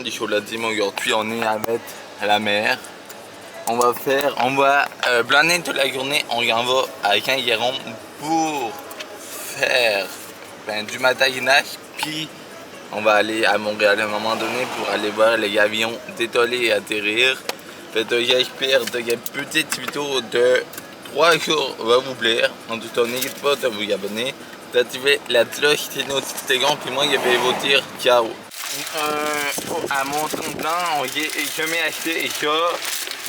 du Cholatime. Aujourd'hui, on est avec la mer. On va planer toute la journée. On en va à Saint-Guéron pour faire du matériel. Puis on va aller à Montréal à un moment donné pour aller voir les avions décoller et atterrir. J'espère que ce petit vidéo de 3 jours va vous plaire. En tout cas, n'hésitez pas à vous abonner, d'activer la cloche de notification, puis moi je vais vous dire ciao. À mon tremplin, je m'ai acheté ça,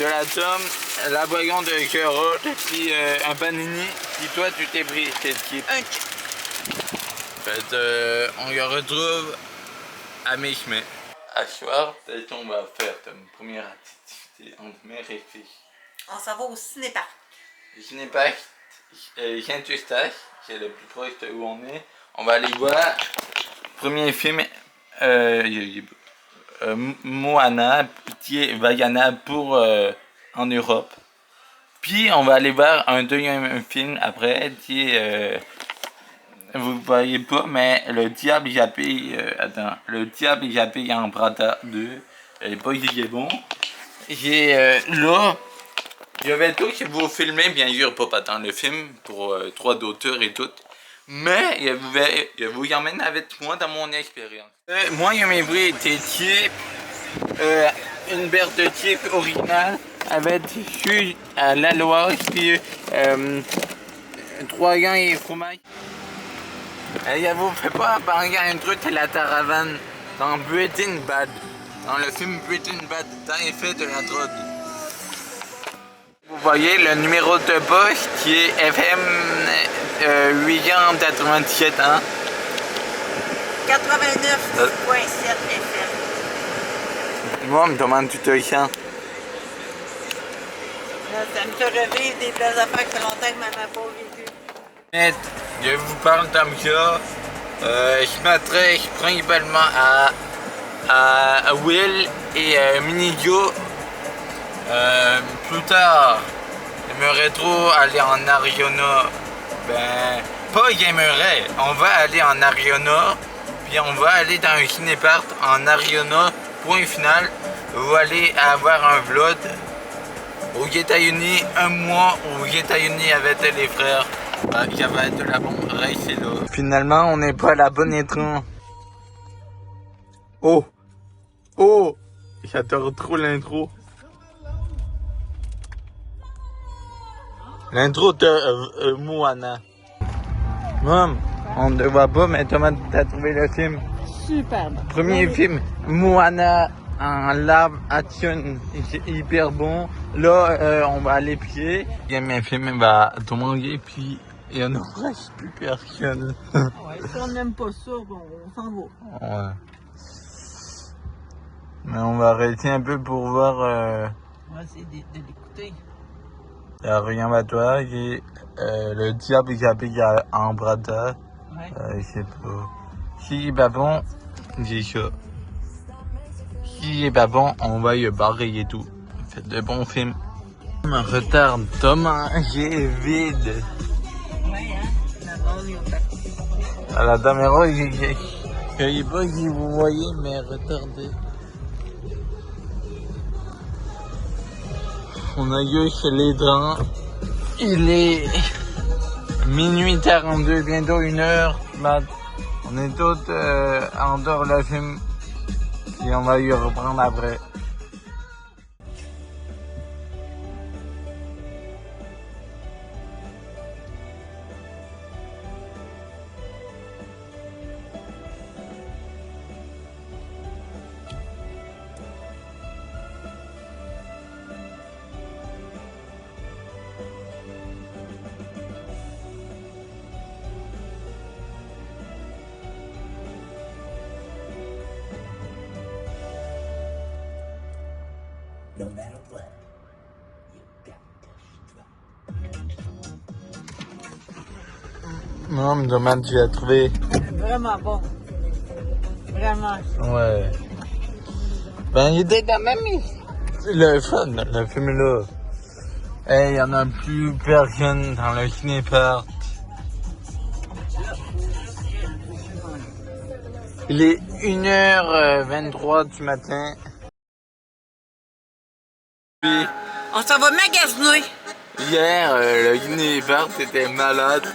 de la tome, la boisson de carotte, puis un panini, puis toi tu t'es pris cette kit. On se retrouve à mi-chemin. À soir, peut-être on va faire une première activité en mer et filles. On s'en va au cinéparc. Le cinéparc Saint-Eustache, c'est le plus proche de où on est. On va aller voir le premier film Moana, petit Vaiana pour en Europe. Puis on va aller voir un deuxième film après qui est vous voyez pas, mais le diable échappé le diable échappé en Prata 2. Pas qu'il est bon. Là, je vais tout vous filmer, bien sûr, pas tant le film pour droit d'auteur et tout. Mais je vous emmène avec moi dans mon expérience. Moi, je m'ai pris des chips, une berre de chips originale avec jus à l'aloe, puis 3 gants et fromage. Je vous fais pas penser à un truc à la caravane dans Breaking Bad. Dans le film Breaking Bad, dans l'effet de la drogue. Vous voyez le numéro de poste qui est FM 897 hein? 89.7 FM. Moi, me demande tu te sens. Ça me fait revivre des belles affaires que ça fait longtemps que maman n'a pas vécu. Je vous parle comme ça. Je m'adresse principalement à Will et Minigo. Plus tard, j'aimerais trop aller en Arizona. Pas j'aimerais, on va aller en Arizona, puis on va aller dans un cinéparc en Arizona. Point final, vous allez avoir un vlog aux États-Unis, un mois aux États-Unis avec les frères. Ça va être la bonne race là. Finalement, on n'est pas à la bonne étrange. Oh! J'adore trop l'intro. L'intro de Moana. Maman, on ne le voit pas, mais Thomas, t'as trouvé le film. Superbe. Premier film, Moana en live action, hyper bon. Là, on va aller pied. J'aime un film, va tout manger, puis il y en a presque plus personne. Ouais, si on n'aime pas ça, on s'en va. Ouais. Mais on va arrêter un peu pour voir. On va essayer de l'écouter. Rien à toi, j'ai le diable qui habille en Prata. Ouais. Je sais pas. Si il est pas bon, j'ai ça. Si il est pas bon, on va y barrer et tout. Faites de bons films. Me retarde, Thomas, j'ai vide. Ouais, hein, là-bas, on est parti. À la caméra, je sais pas si vous voyez, mais retardé. On a eu chez les dents. Il est minuit 42, bientôt 1h. On est tous en dehors de la film. Et on va y reprendre après. No matter what, you got to struggle. Non, me demande tu as trouvé. Vraiment bon. Vraiment. Ouais. Il était quand même le fun, le film là. Il y en a plus personne dans le cinéparc. Il est 1h23 du matin. Puis, On s'en va magasiner. hier, le Guinée-Vert était malade.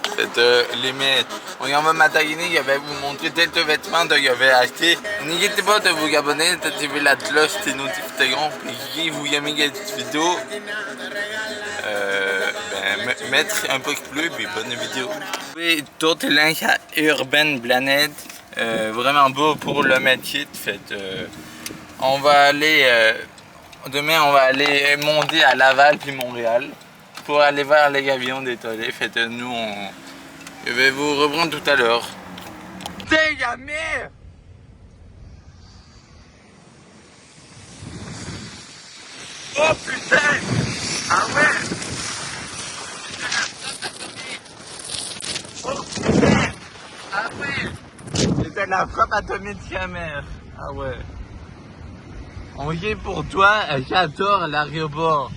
On y en va magasiner, il avait vous montrer quelques vêtements qu'il avait acheté. N'hésitez pas de vous abonner, d'activer la cloche des notifications. Puis si vous aimez cette vidéo, mettre un pouce bleu puis bonne vidéo. Oui, d'autres links à Urban Planet, vraiment beau pour le métier. On va aller demain, on va aller monter à Laval puis Montréal pour aller voir les avions détollés. Je vais vous reprendre tout à l'heure. T'es jamais. Oh putain! Ah ouais! Oh putain! Ah ouais! C'était la frappe atomique mère. Ah ouais. On vient pour toi, j'adore l'aéroport.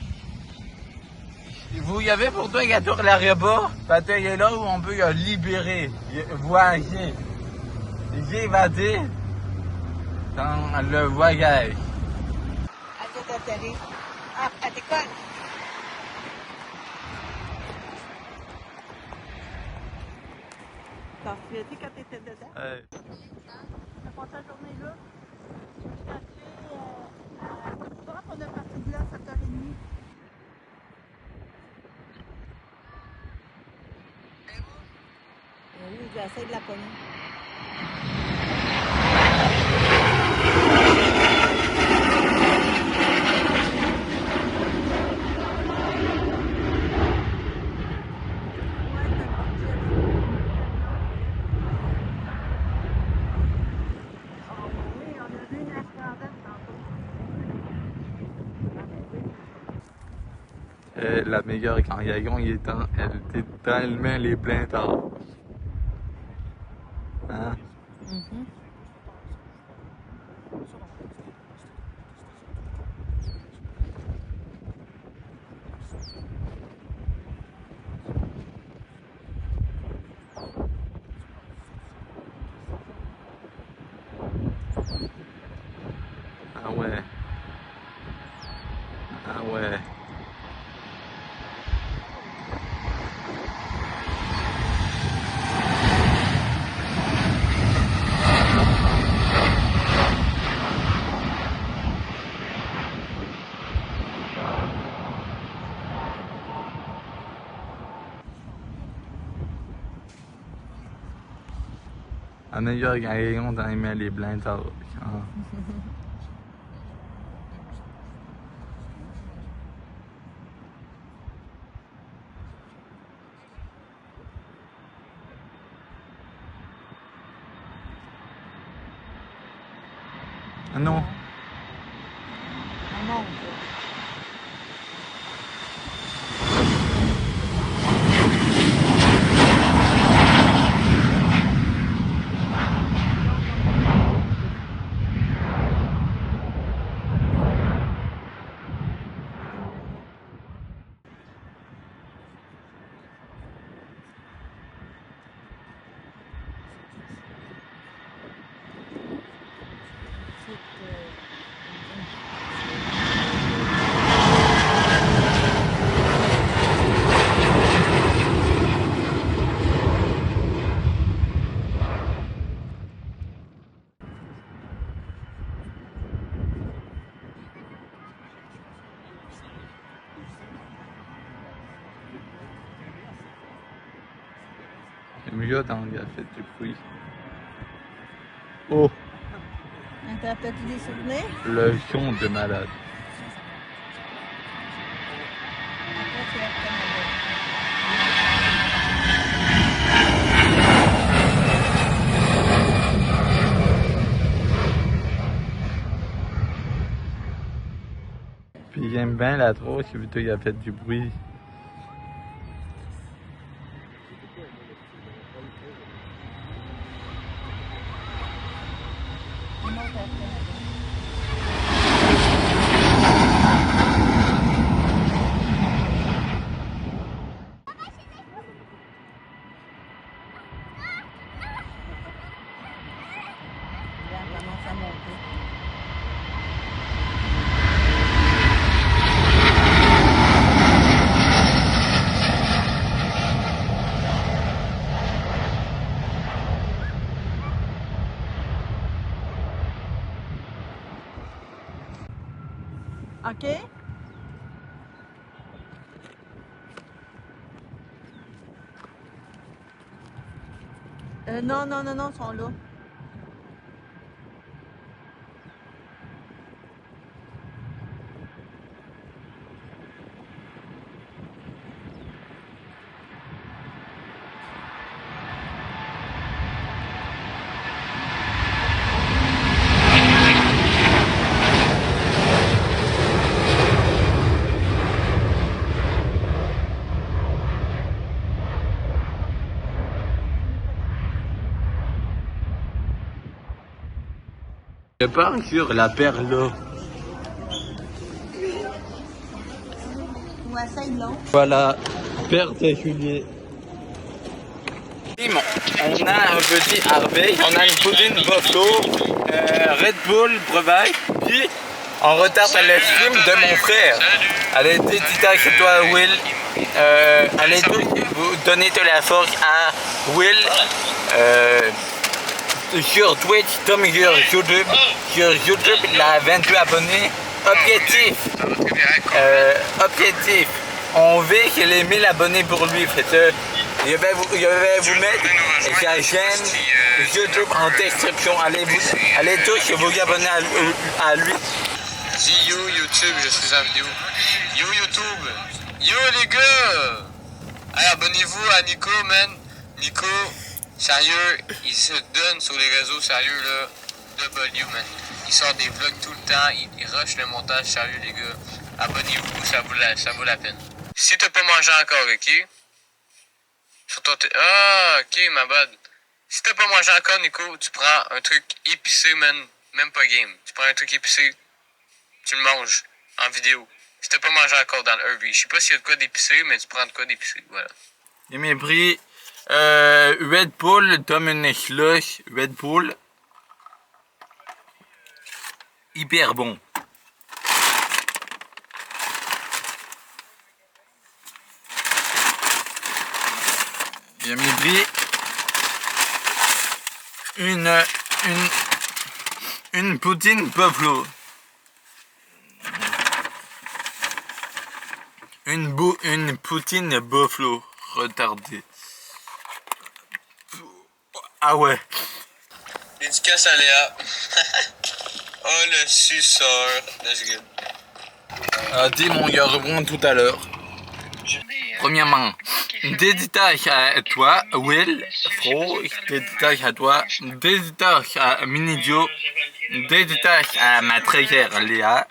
Vous y avez pour toi, j'adore l'aéroport? Parce qu'il est là où on peut libérer, voyager, s'évader dans le voyage. À tout atterrir. Ah, à l'école. T'en souviens-tu quand t'étais dedans? T'as passé la journée là? Je suis arrivée à Côte-du-Roi, on est parti de là à 7h30. Oui, j'essaie de la pogner. La meilleure quand Yagon il était, elle était tellement les pleins tard. Hein? Ah ouais. Ah ouais. La meilleure gagnant dans les mains les blindes tard. Ah non. On monte. Le mieux dans il a fait du bruit. Oh! T'as peut-être des souvenirs? Le son de malade. Après, tu vas prendre Puis j'aime bien la trousse, plutôt il a fait du bruit. un autre après. OK? Non, ils sont là. Je pars sur la perle. Ouais, ça, ils l'ont. Voilà, Père Juliet. On a un petit Harvey, on a une poutine Buffalo, Red Bull breuvage, puis en retard à le stream de mon frère. Allez, dédicace chez toi, Will. Allez vous donner de la force à Will. Sur Twitch, comme sur YouTube. Sur YouTube, il a 22 abonnés. Objectif. Objectif. On veut qu'il ait 1000 abonnés pour lui. Je vais vous mettre sa chaîne YouTube en description. Allez tous vous abonner à lui. Dis yo YouTube, je suis en vidéo. Yo YouTube. Yo les gars. Allez, abonnez-vous à Nico, man. Nico. Sérieux, il se donne sur les réseaux, sérieux là, W man. Il sort des vlogs tout le temps, il rush le montage, sérieux les gars. Abonnez-vous, ça vaut la peine. Si t'as pas mangé encore, ok? Sur ton ok, ma bad. Si t'as pas mangé encore, Nico, tu prends un truc épicé, man. Même pas game. Tu prends un truc épicé, tu le manges en vidéo. Si t'as pas mangé encore dans le Herbie. Je sais pas s'il y a de quoi d'épicé, mais tu prends de quoi d'épicé, voilà. Il m'a pris Red Bull, Dominic Slush, Red Bull. Hyper bon. Il m'a pris une poutine Buffalo. Une poutine Buffalo retardée. Ah ouais. Dédicace à Léa. Oh le suceur. That's good. Dis mon gars, reprends tout à l'heure. Premièrement, dédicace à toi, Will, Fro, dédicace à toi, dédicace à Minidio, dédicace à ma trésorière Léa,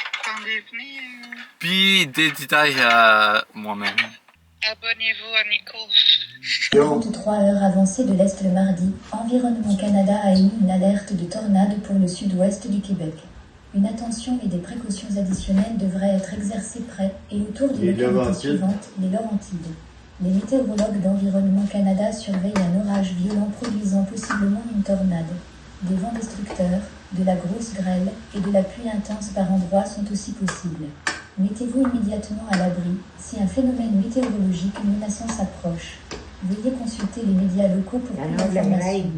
puis dédicace à moi-même. Abonnez-vous à Nico. 43 heures avancées de l'Est le mardi, Environnement Canada a émis une alerte de tornade pour le sud-ouest du Québec. Une attention et des précautions additionnelles devraient être exercées près et autour des localités suivantes, les Laurentides. Les météorologues d'Environnement Canada surveillent un orage violent produisant possiblement une tornade. Des vents destructeurs, de la grosse grêle et de la pluie intense par endroits sont aussi possibles. Mettez-vous immédiatement à l'abri si un phénomène météorologique menaçant s'approche. Veuillez consulter les médias locaux pour plus d'informations.